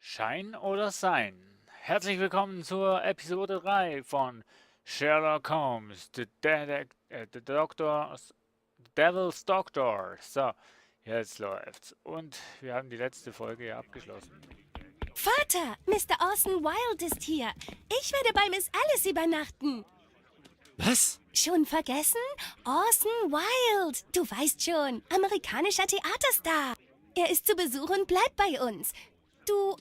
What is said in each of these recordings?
Schein oder Sein? Herzlich willkommen zur Episode 3 von Sherlock Holmes, the Devil's Doctor. So, jetzt läuft's. Und wir haben die letzte Folge ja abgeschlossen. Vater, Mr. Orson Wilde ist hier. Ich werde bei Miss Alice übernachten. Was? Schon vergessen? Orson Wilde. Du weißt schon, amerikanischer Theaterstar. Er ist zu Besuch und bleibt bei uns. Du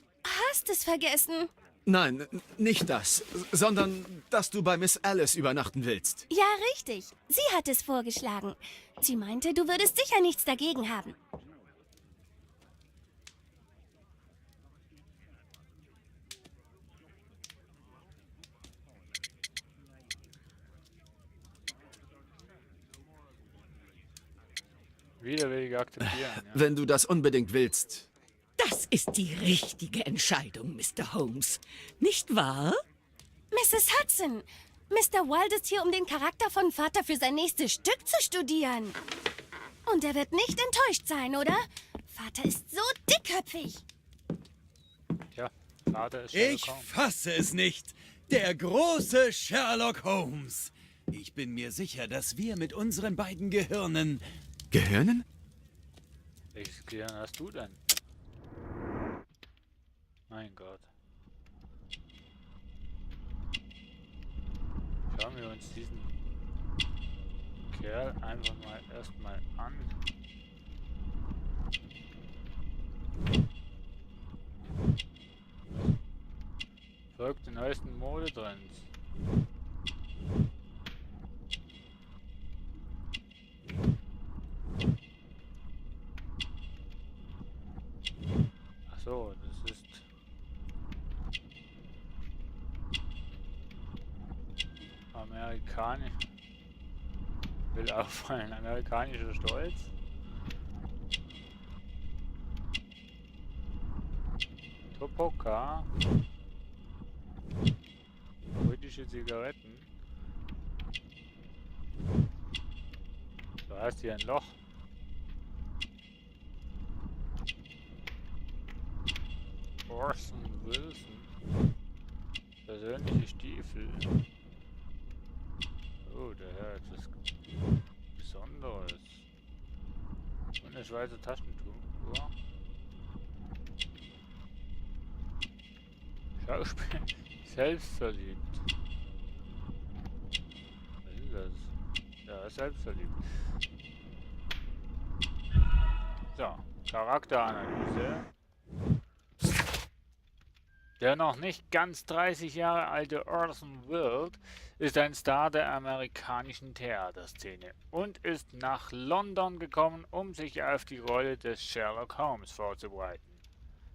hast es vergessen. Nein, nicht das, sondern dass du bei Miss Alice übernachten willst. Ja, richtig. Sie hat es vorgeschlagen. Sie meinte, du würdest sicher nichts dagegen haben. Widerwillig akzeptieren. Ja. Wenn du das unbedingt willst. Das ist die richtige Entscheidung, Mr. Holmes. Nicht wahr? Mrs. Hudson, Mr. Wilde ist hier, um den Charakter von Vater für sein nächstes Stück zu studieren. Und er wird nicht enttäuscht sein, oder? Vater ist so dickköpfig. Tja, Vater ist Sherlock Ich Holmes. fasse es nicht. Der große Sherlock Holmes. Ich bin mir sicher, dass wir mit unseren beiden Gehirnen... Gehirnen? Welches Gehirn hast du denn? Mein Gott. Schauen wir uns diesen Kerl einfach mal erstmal an. Folgt den neuesten Modetrends. Ach so, das ist amerikanisch. Will auffallen, amerikanischer Stolz. Topoka. Britische Zigaretten. Du hast hier ein Loch. Orson Wilson. Persönliche Stiefel. Oh, der Herr hat was Besonderes. Und eine Schweizer Taschentuch. Ja. Schauspiel. Selbstverliebt. Was ist das? Ja, selbstverliebt. So, Charakteranalyse. Der noch nicht ganz 30 Jahre alte Orson Wilde ist ein Star der amerikanischen Theaterszene und ist nach London gekommen, um sich auf die Rolle des Sherlock Holmes vorzubereiten.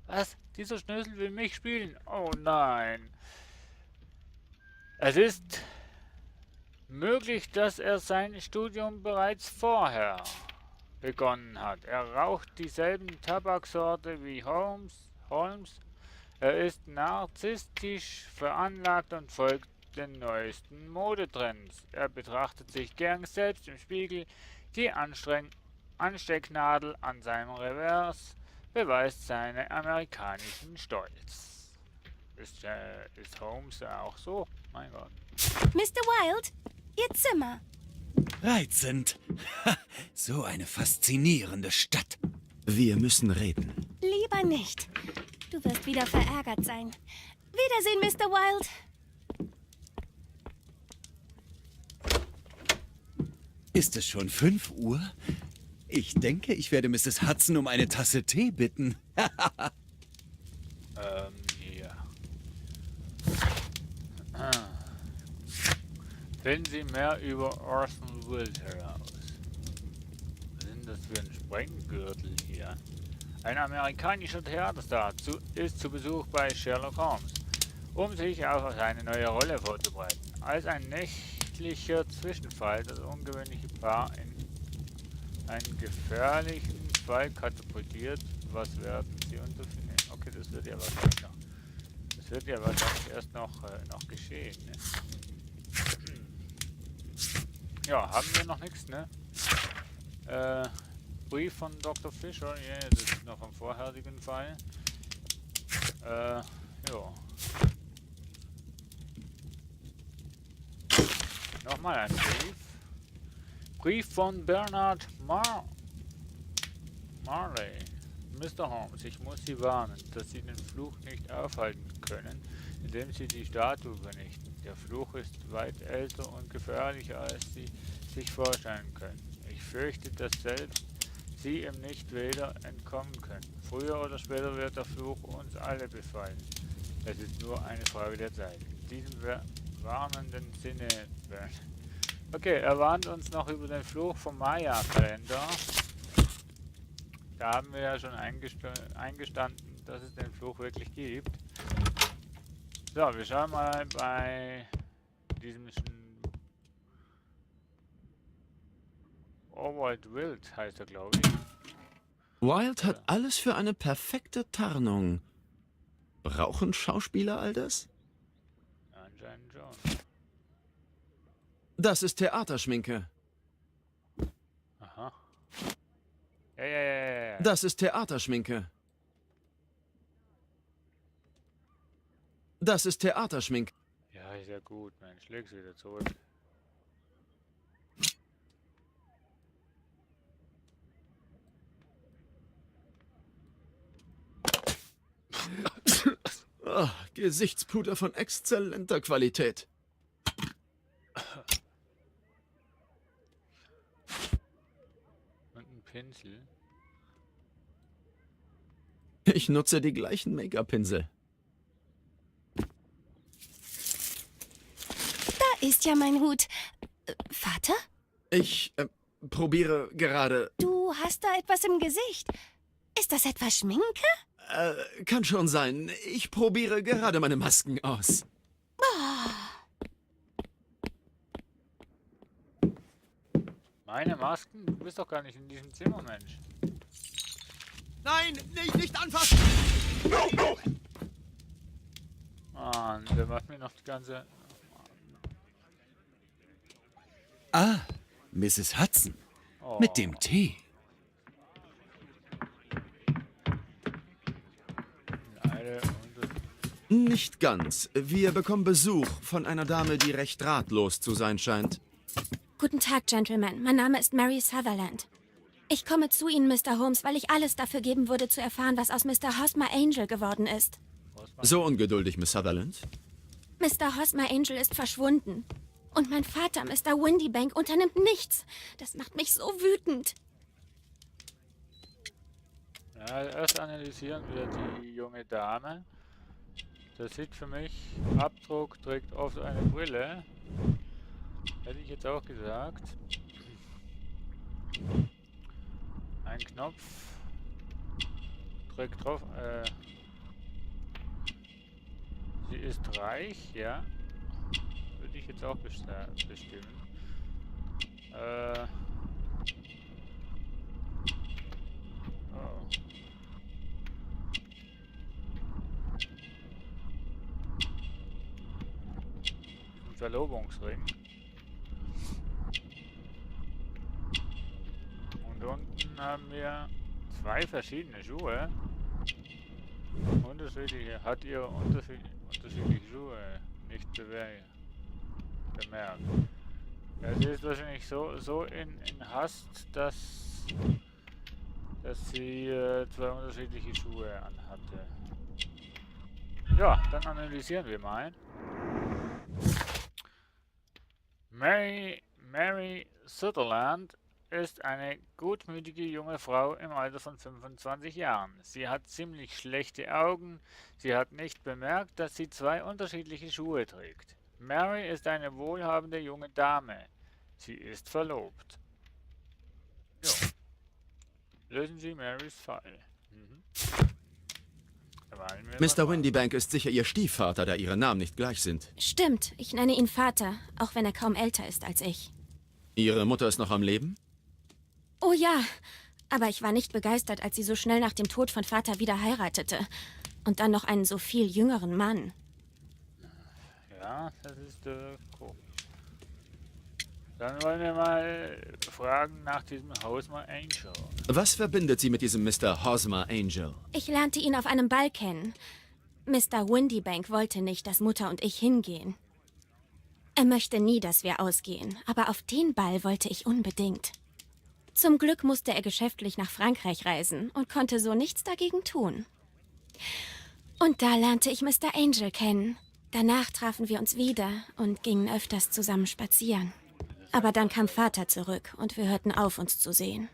Was? Dieser Schnösel will mich spielen? Oh nein. Es ist möglich, dass er sein Studium bereits vorher begonnen hat. Er raucht dieselben Tabaksorte wie Holmes. Er ist narzisstisch veranlagt und folgt den neuesten Modetrends. Er betrachtet sich gern selbst im Spiegel. Die Anstecknadel an seinem Revers beweist seinen amerikanischen Stolz. Ist Holmes auch so? Mein Gott. Mr. Wilde, Ihr Zimmer. Reizend. Ha, so eine faszinierende Stadt. Wir müssen reden. Lieber nicht. Du wirst wieder verärgert sein. Wiedersehen, Mr. Wilde. Ist es schon 5 Uhr? Ich denke, ich werde Mrs. Hudson um eine Tasse Tee bitten. Hier. Finden Sie mehr über Orson Wilde heraus. Was ist denn das für ein Sprenggürtel hier? Ein amerikanischer Theaterstar ist zu Besuch bei Sherlock Holmes, um sich auf seine neue Rolle vorzubereiten. Als ein nächtlicher Zwischenfall das ungewöhnliche Paar in einen gefährlichen Fall katapultiert. Was werden Sie unternehmen? Okay, das wird ja wahrscheinlich noch. Das wird ja wahrscheinlich erst noch geschehen. Ne? Ja, haben wir noch nichts, ne? Brief von Dr. Fisher, ja, das ist noch vom vorherigen Fall. Ja. Nochmal ein Brief. Brief von Bernard Marley. Mr. Holmes, ich muss Sie warnen, dass Sie den Fluch nicht aufhalten können, indem Sie die Statue vernichten. Der Fluch ist weit älter und gefährlicher, als Sie sich vorstellen können. Ich fürchte, dass selbst Sie ihm nicht wieder entkommen können. Früher oder später wird der Fluch uns alle befallen. Es ist nur eine Frage der Zeit. In diesem warnenden Sinne. Okay, er warnt uns noch über den Fluch vom Maya-Kalender. Da haben wir ja schon eingestanden, dass es den Fluch wirklich gibt. So, wir schauen mal bei diesem Orwald Wild heißt er, glaube ich. Wilde hat alles für eine perfekte Tarnung. Brauchen Schauspieler all das? Anscheinend schon. Das ist Theaterschminke. Aha. Ja. Das ist Theaterschminke. Das ist Theaterschminke. Ja, ist ja gut, Mensch. Leg's wieder zurück. Oh, Gesichtspuder von exzellenter Qualität. Und ein Pinsel. Ich nutze die gleichen Make-up-Pinsel. Da ist ja mein Hut. Vater? Ich probiere gerade... Du hast da etwas im Gesicht. Ist das etwa Schminke? Kann schon sein. Ich probiere gerade meine Masken aus. Meine Masken? Du bist doch gar nicht in diesem Zimmer, Mensch. Nein, nicht anfassen! Mann, der macht mir noch die ganze... Ah, Mrs. Hudson. Oh. Mit dem Tee. Nicht ganz. Wir bekommen Besuch von einer Dame, die recht ratlos zu sein scheint. Guten Tag, Gentlemen. Mein Name ist Mary Sutherland. Ich komme zu Ihnen, Mr. Holmes, weil ich alles dafür geben würde, zu erfahren, was aus Mr. Hosmer Angel geworden ist. So ungeduldig, Miss Sutherland. Mr. Hosmer Angel ist verschwunden. Und mein Vater, Mr. Windybank, unternimmt nichts. Das macht mich so wütend. Ja, erst analysieren wir die junge Dame. Das sieht für mich, Abdruck trägt oft eine Brille. Hätte ich jetzt auch gesagt. Ein Knopf. Drückt drauf. Sie ist reich, ja. Würde ich jetzt auch bestimmen. Oh. Ein Verlobungsring. Und unten haben wir zwei verschiedene Schuhe. Unterschiedliche, hat ihr unterschiedliche Schuhe nicht bemerkt. Ja, sie ist wahrscheinlich so in Hast, dass sie zwei unterschiedliche Schuhe anhatte. Ja, dann analysieren wir mal. Mary Sutherland ist eine gutmütige junge Frau im Alter von 25 Jahren. Sie hat ziemlich schlechte Augen. Sie hat nicht bemerkt, dass sie zwei unterschiedliche Schuhe trägt. Mary ist eine wohlhabende junge Dame. Sie ist verlobt. Jo. Lösen Sie Marys Fall. Mr. Windybank ist sicher Ihr Stiefvater, da Ihre Namen nicht gleich sind. Stimmt, ich nenne ihn Vater, auch wenn er kaum älter ist als ich. Ihre Mutter ist noch am Leben? Oh ja, aber ich war nicht begeistert, als sie so schnell nach dem Tod von Vater wieder heiratete. Und dann noch einen so viel jüngeren Mann. Ja, das ist komisch. Dann wollen wir mal fragen nach diesem Hosmer Angel. Was verbindet Sie mit diesem Mr. Hosmer Angel? Ich lernte ihn auf einem Ball kennen. Mr. Windybank wollte nicht, dass Mutter und ich hingehen. Er möchte nie, dass wir ausgehen, aber auf den Ball wollte ich unbedingt. Zum Glück musste er geschäftlich nach Frankreich reisen und konnte so nichts dagegen tun. Und da lernte ich Mr. Angel kennen. Danach trafen wir uns wieder und gingen öfters zusammen spazieren. Aber dann kam Vater zurück und wir hörten auf, uns zu sehen.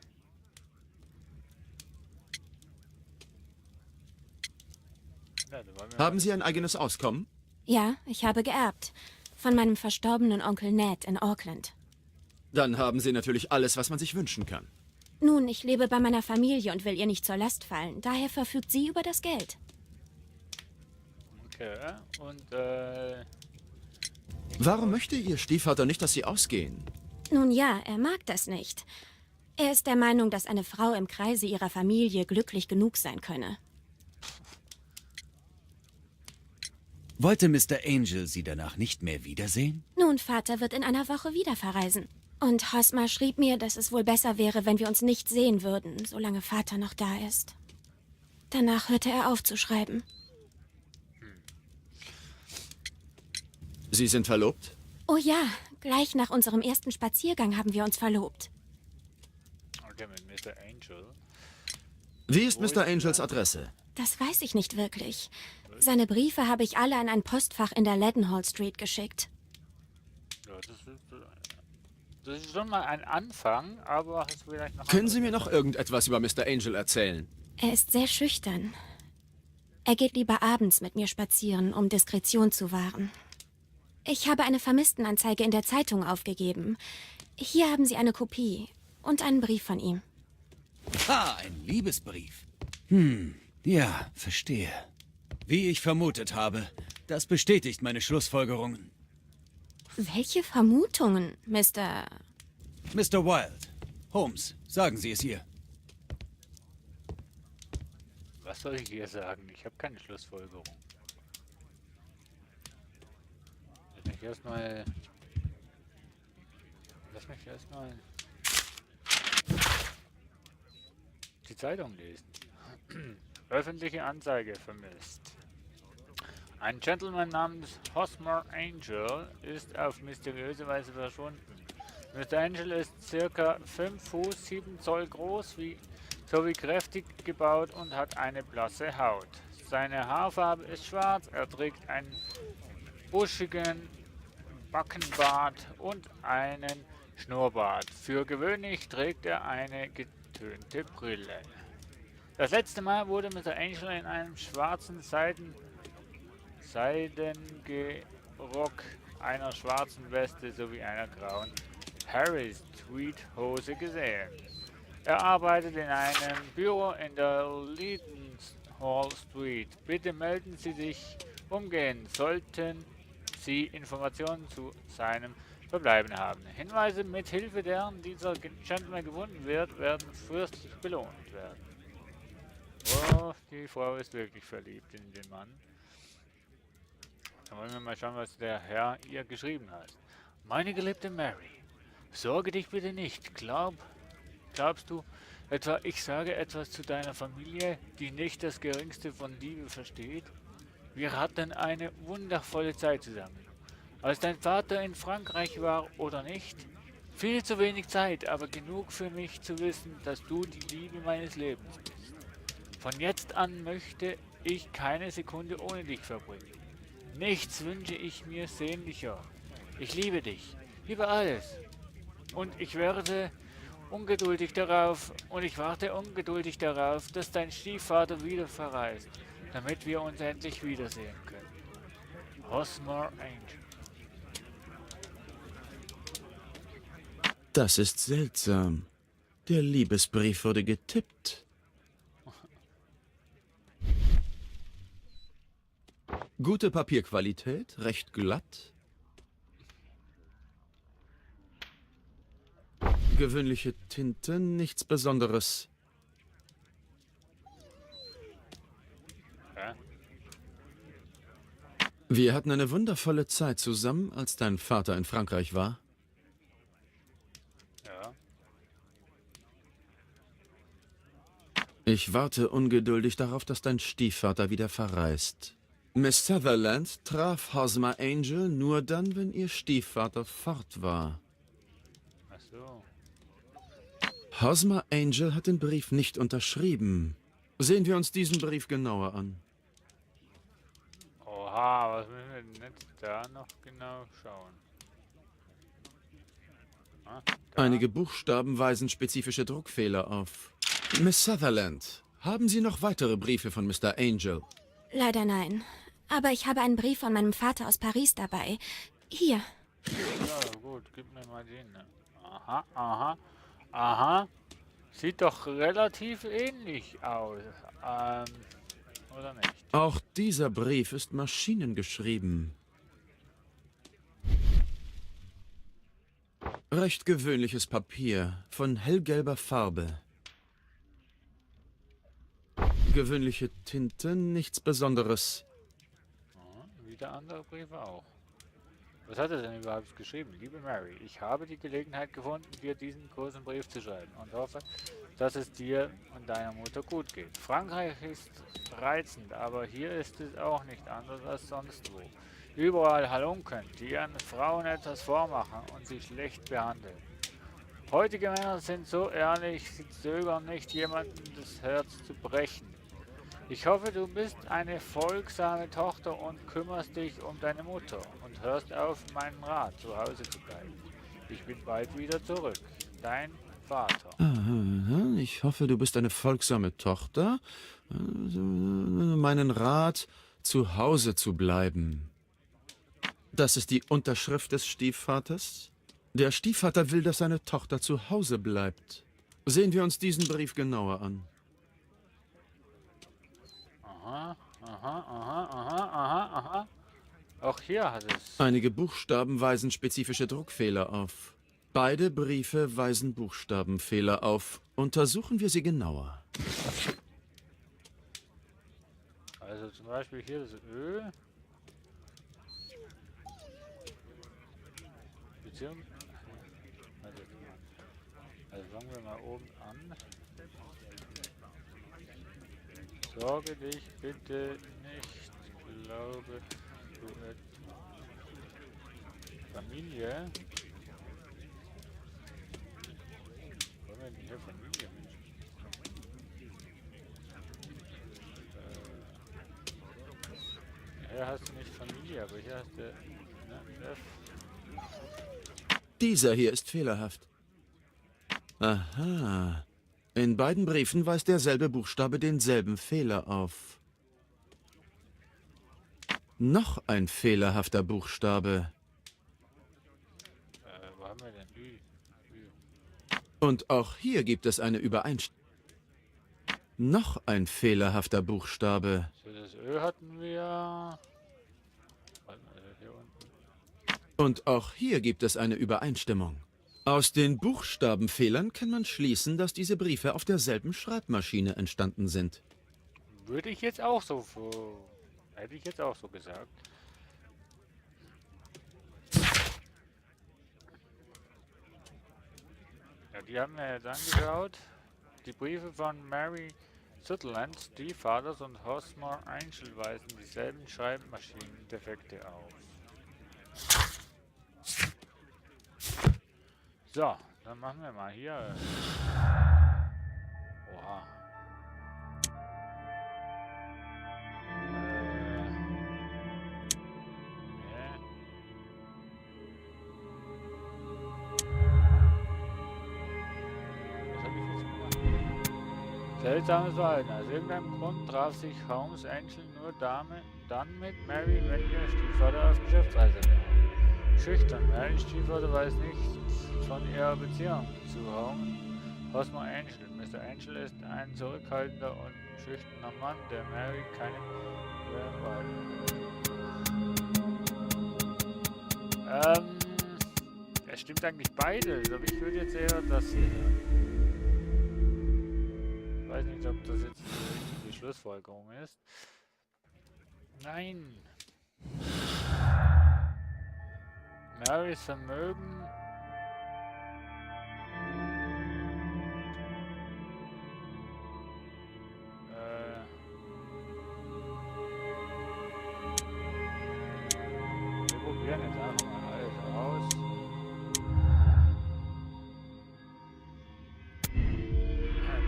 Ja, da wollen wir Haben Sie ein eigenes Auskommen? Ja, ich habe geerbt. Von meinem verstorbenen Onkel Ned in Auckland. Dann haben Sie natürlich alles, was man sich wünschen kann. Nun, ich lebe bei meiner Familie und will ihr nicht zur Last fallen. Daher verfügt sie über das Geld. Okay, und Warum möchte Ihr Stiefvater nicht, dass Sie ausgehen? Nun ja, er mag das nicht. Er ist der Meinung, dass eine Frau im Kreise ihrer Familie glücklich genug sein könne. Wollte Mr. Angel Sie danach nicht mehr wiedersehen? Nun, Vater wird in einer Woche wieder verreisen. Und Hosmer schrieb mir, dass es wohl besser wäre, wenn wir uns nicht sehen würden, solange Vater noch da ist. Danach hörte er auf zu schreiben. Sie sind verlobt? Oh ja, gleich nach unserem ersten Spaziergang haben wir uns verlobt. okay, mit Mr. Angel. Wie ist Mr. Angels Adresse? Das weiß ich nicht wirklich. Seine Briefe habe ich alle an ein Postfach in der Leadenhall Street geschickt. Ja, das ist schon mal ein Anfang, aber hast du vielleicht noch... Können Sie mir noch irgendetwas über Mr. Angel erzählen? Er ist sehr schüchtern. Er geht lieber abends mit mir spazieren, um Diskretion zu wahren. Ich habe eine Vermisstenanzeige in der Zeitung aufgegeben. Hier haben Sie eine Kopie und einen Brief von ihm. Ein Liebesbrief. Ja, verstehe. Wie ich vermutet habe, das bestätigt meine Schlussfolgerungen. Welche Vermutungen, Mr. Mr. Wilde, Holmes, sagen Sie es ihr. Was soll ich hier sagen? Ich habe keine Schlussfolgerung. Lass mich erstmal die Zeitung lesen. Öffentliche Anzeige vermisst. Ein Gentleman namens Hosmer Angel ist auf mysteriöse Weise verschwunden. Mr. Angel ist circa 5 Fuß 7 Zoll groß sowie kräftig gebaut und hat eine blasse Haut. Seine Haarfarbe ist schwarz, er trägt einen buschigen Backenbart und einen Schnurrbart. Für gewöhnlich trägt er eine getönte Brille. Das letzte Mal wurde Mr. Angel in einem schwarzen Seidengerock, einer schwarzen Weste sowie einer grauen Harris Tweed Hose gesehen. Er arbeitet in einem Büro in der Leadenhall Street. Bitte melden Sie sich umgehend, sollten Sie Informationen zu seinem Verbleiben haben. Hinweise, mit Hilfe deren dieser Gentleman gefunden wird, werden fürstlich belohnt werden. Oh, die Frau ist wirklich verliebt in den Mann. Dann wollen wir mal schauen, was der Herr ihr geschrieben hat. Meine geliebte Mary, sorge dich bitte nicht. Glaubst du etwa, ich sage etwas zu deiner Familie, die nicht das Geringste von Liebe versteht? Wir hatten eine wundervolle Zeit zusammen. Als dein Vater in Frankreich war oder nicht? Viel zu wenig Zeit, aber genug für mich zu wissen, dass du die Liebe meines Lebens bist. Von jetzt an möchte ich keine Sekunde ohne dich verbringen. Nichts wünsche ich mir sehnlicher. Ich liebe dich, über alles. Und ich warte ungeduldig darauf, dass dein Stiefvater wieder verreist, damit wir uns endlich wiedersehen können. Hosmer Angel. Das ist seltsam. Der Liebesbrief wurde getippt. Gute Papierqualität, recht glatt. Gewöhnliche Tinte, nichts Besonderes. Ja? Wir hatten eine wundervolle Zeit zusammen, als dein Vater in Frankreich war. Ja. Ich warte ungeduldig darauf, dass dein Stiefvater wieder verreist. Miss Sutherland traf Hosmer Angel nur dann, wenn ihr Stiefvater fort war. Ach so. Hosmer Angel hat den Brief nicht unterschrieben. Sehen wir uns diesen Brief genauer an. Oha, was müssen wir denn jetzt da noch genau schauen? Ah, da. Einige Buchstaben weisen spezifische Druckfehler auf. Miss Sutherland, haben Sie noch weitere Briefe von Mr. Angel? Leider nein. Aber ich habe einen Brief von meinem Vater aus Paris dabei. Hier. Ja, gut, gib mir mal den. Ne? Aha, aha, aha. Sieht doch relativ ähnlich aus. Oder nicht? Auch dieser Brief ist maschinengeschrieben. Recht gewöhnliches Papier von hellgelber Farbe. Gewöhnliche Tinte, nichts Besonderes. Wieder andere Briefe auch. Was hat er denn überhaupt geschrieben? Liebe Mary, ich habe die Gelegenheit gefunden, dir diesen großen Brief zu schreiben und hoffe, dass es dir und deiner Mutter gut geht. Frankreich ist reizend, aber hier ist es auch nicht anders als sonst wo. Überall Halunken, die ihren Frauen etwas vormachen und sie schlecht behandeln. Heutige Männer sind so ehrlich, sie zögern nicht, jemandem das Herz zu brechen. Ich hoffe, du bist eine folgsame Tochter und kümmerst dich um deine Mutter und hörst auf meinen Rat, zu Hause zu bleiben. Ich bin bald wieder zurück. Dein Vater. Ich hoffe, du bist eine folgsame Tochter. Meinen Rat, zu Hause zu bleiben. Das ist die Unterschrift des Stiefvaters? Der Stiefvater will, dass seine Tochter zu Hause bleibt. Sehen wir uns diesen Brief genauer an. Aha, aha, aha, aha, aha, aha. Auch hier hat es. Einige Buchstaben weisen spezifische Druckfehler auf. Beide Briefe weisen Buchstabenfehler auf. Untersuchen wir sie genauer. Also zum Beispiel hier das Ö. Beziehungsweise. Also fangen wir mal oben an. Sorge dich bitte nicht, glaube du Familie. Wollen wir denn hier Familie? Hier hast du nicht Familie, aber hier hast du F. Dieser hier ist fehlerhaft. Aha. In beiden Briefen weist derselbe Buchstabe denselben Fehler auf. Noch ein fehlerhafter Buchstabe. Wo haben wir denn? Ü. Und auch hier gibt es eine Übereinstimmung. Noch ein fehlerhafter Buchstabe. So, das Ö hatten wir. Warte mal, hier unten. Und auch hier gibt es eine Übereinstimmung. Aus den Buchstabenfehlern kann man schließen, dass diese Briefe auf derselben Schreibmaschine entstanden sind. Würde ich jetzt auch so. Hätte ich jetzt auch so gesagt. Ja, die haben wir jetzt angeschaut. Die Briefe von Mary Sutherland, Stiefvaters und Hosmer Angel weisen dieselben Schreibmaschinendefekte auf. So, dann machen wir mal hier. Oha. Nee. Was habe ich jetzt gemacht? Seltsames Verhalten. Aus irgendeinem Grund traf sich Holmes Angel nur dann mit Mary, wenn ihr Stiefvater auf Geschäftsreise war. Schüchtern. Marys Stiefvater weiß nichts von ihrer Beziehung zu Hosmer Angel. Mr. Angel ist ein zurückhaltender und schüchterner Mann, der Mary keine es stimmt eigentlich beides, aber ich würde jetzt eher das hier. Ich weiß nicht, ob das jetzt die richtige Schlussfolgerung ist. Nein. Marys Vermögen.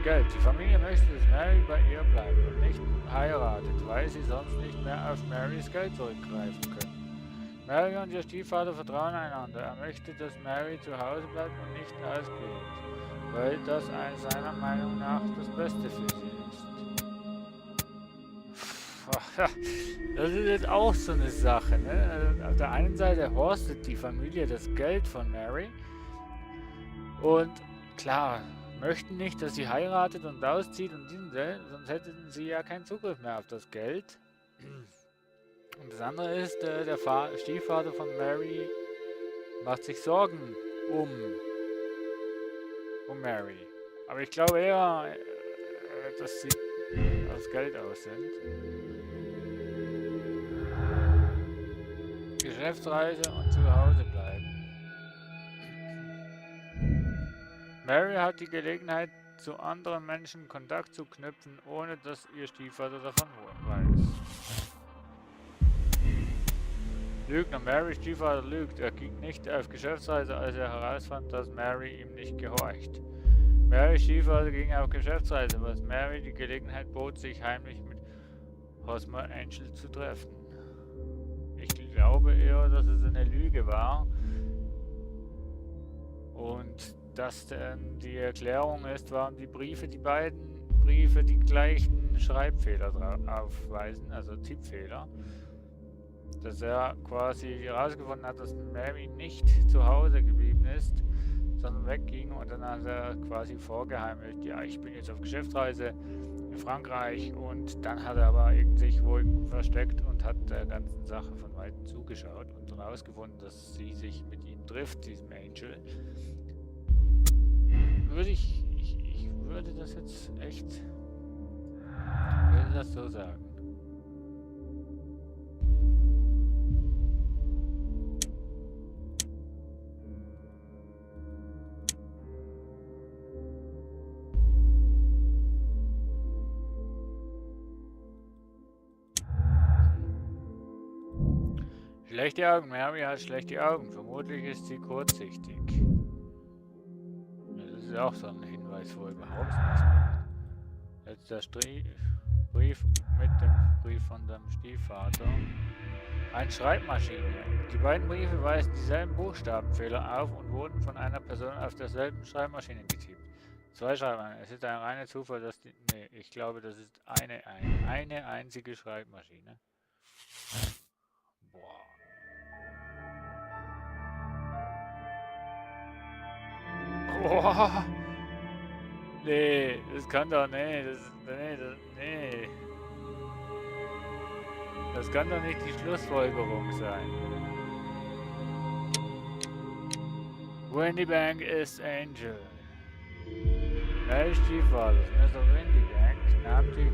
Geld. Die Familie möchte, dass Mary bei ihr bleibt und nicht heiratet, weil sie sonst nicht mehr auf Marys Geld zurückgreifen können. Mary und ihr Stiefvater vertrauen einander. Er möchte, dass Mary zu Hause bleibt und nicht ausgeht, weil das seiner Meinung nach das Beste für sie ist. Das ist jetzt auch so eine Sache, ne? Also auf der einen Seite horstet die Familie das Geld von Mary und klar, möchten nicht, dass sie heiratet und auszieht und sonst hätten sie ja keinen Zugriff mehr auf das Geld. Und das andere ist, der Stiefvater von Mary macht sich Sorgen um Mary. Aber ich glaube eher, dass sie aufs Geld aus sind. Geschäftsreise und zu Hause bleiben. Mary hat die Gelegenheit, zu anderen Menschen Kontakt zu knüpfen, ohne dass ihr Stiefvater davon weiß. Lügner. Marys Stiefvater lügt. Er ging nicht auf Geschäftsreise, als er herausfand, dass Mary ihm nicht gehorcht. Marys Stiefvater ging auf Geschäftsreise, was Mary die Gelegenheit bot, sich heimlich mit Hosmer Angel zu treffen. Ich glaube eher, dass es eine Lüge war. Und dass die Erklärung ist, warum die beiden Briefe die gleichen Schreibfehler aufweisen, also Tippfehler. Dass er quasi herausgefunden hat, dass Mary nicht zu Hause geblieben ist, sondern wegging und dann hat er quasi vorgeheimelt, ja, ich bin jetzt auf Geschäftsreise in Frankreich und dann hat er aber sich wohl versteckt und hat der ganzen Sache von weitem zugeschaut und herausgefunden, dass sie sich mit ihm trifft, diesem Angel. Ich würde das jetzt echt, würde das so sagen. Schlechte Augen. Mary hat schlechte Augen. Vermutlich ist sie kurzsichtig. Das ist auch so ein Hinweis, wo überhaupt nichts macht. Jetzt der Brief mit dem Brief von dem Stiefvater. Eine Schreibmaschine. Die beiden Briefe weisen dieselben Buchstabenfehler auf und wurden von einer Person auf derselben Schreibmaschine getippt. Zwei Schreibmaschinen. Es ist ein reiner Zufall, dass die... Nee, ich glaube, das ist eine einzige Schreibmaschine. Boah. Boah. Nee, das kann doch, nee. Das kann doch nicht die Schlussfolgerung sein. Windybank ist Angel. Mary Stiefvater, Mr. Windybank, nahm die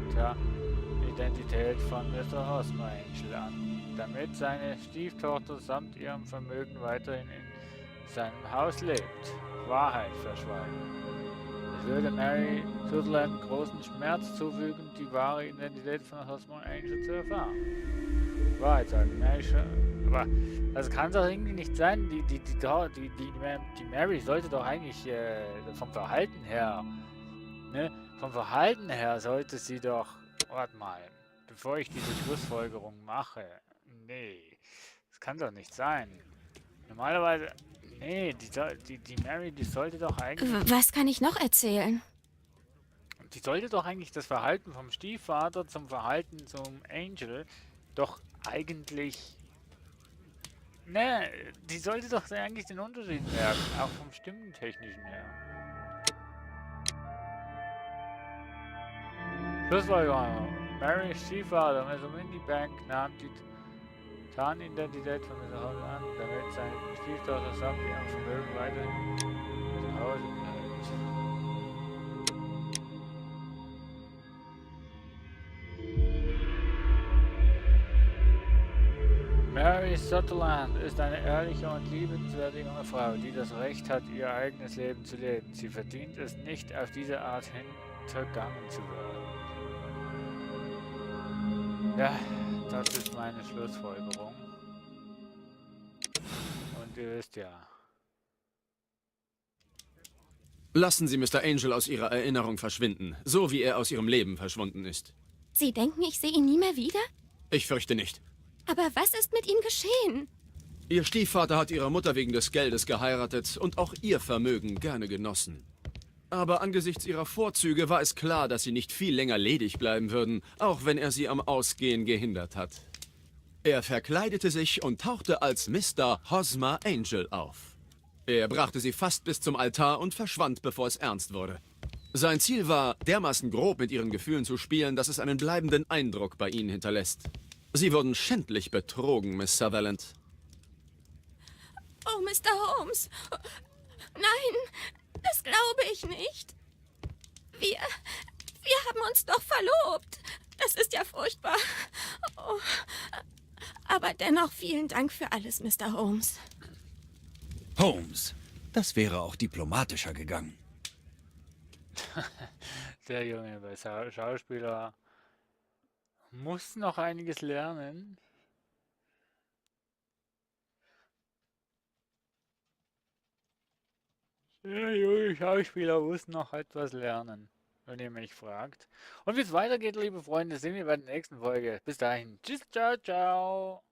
Identität von Mr. Hosmer Angel an, damit seine Stieftochter samt ihrem Vermögen weiterhin in seinem Haus lebt. Wahrheit verschweigen. Es würde Mary Sutherland großen Schmerz zufügen, die wahre Identität von Hosmer Angel zu erfahren. Wahrheit sagen, Mary schon. Aber das kann doch irgendwie nicht sein. Die Mary sollte doch eigentlich vom Verhalten her, ne? Vom Verhalten her sollte sie doch. Warte mal, bevor ich diese Schlussfolgerung mache. Nee, das kann doch nicht sein. Normalerweise. Nee, die Mary, die sollte doch eigentlich... Was kann ich noch erzählen? Die sollte doch eigentlich das Verhalten vom Stiefvater zum Verhalten zum Angel doch eigentlich... Ne, die sollte doch eigentlich den Unterschied merken, auch vom Stimmentechnischen her. Schlussfolgerung. Mary Stiefvater, Mr. Windybank, nahm die Tarnidentität von Mr. Hosmer an, damit seine Stieftochter samt ihrem Vermögen weiterhin zu Hause bleibt. Mary Sutherland ist eine ehrliche und liebenswerte junge Frau, die das Recht hat, ihr eigenes Leben zu leben. Sie verdient es nicht, auf diese Art hintergangen zu werden. Ja, das ist meine Schlussfolgerung. Und ihr wisst ja. Lassen Sie Mr. Angel aus Ihrer Erinnerung verschwinden, so wie er aus Ihrem Leben verschwunden ist. Sie denken, ich sehe ihn nie mehr wieder? Ich fürchte nicht. Aber was ist mit ihm geschehen? Ihr Stiefvater hat Ihre Mutter wegen des Geldes geheiratet und auch Ihr Vermögen gerne genossen. Aber angesichts Ihrer Vorzüge war es klar, dass Sie nicht viel länger ledig bleiben würden, auch wenn er Sie am Ausgehen gehindert hat. Er verkleidete sich und tauchte als Mr. Hosmer Angel auf. Er brachte sie fast bis zum Altar und verschwand, bevor es ernst wurde. Sein Ziel war, dermaßen grob mit ihren Gefühlen zu spielen, dass es einen bleibenden Eindruck bei ihnen hinterlässt. Sie wurden schändlich betrogen, Miss Sutherland. Oh, Mr. Holmes. Nein, das glaube ich nicht. Wir haben uns doch verlobt. Das ist ja furchtbar. Oh. Aber dennoch vielen Dank für alles, Mr. Holmes. Holmes, das wäre auch diplomatischer gegangen. Der Junge bei Schauspieler muss noch einiges lernen. Der junge Schauspieler muss noch etwas lernen, wenn ihr mich fragt. Und wie es weitergeht, liebe Freunde, sehen wir bei der nächsten Folge. Bis dahin. Tschüss, ciao, ciao.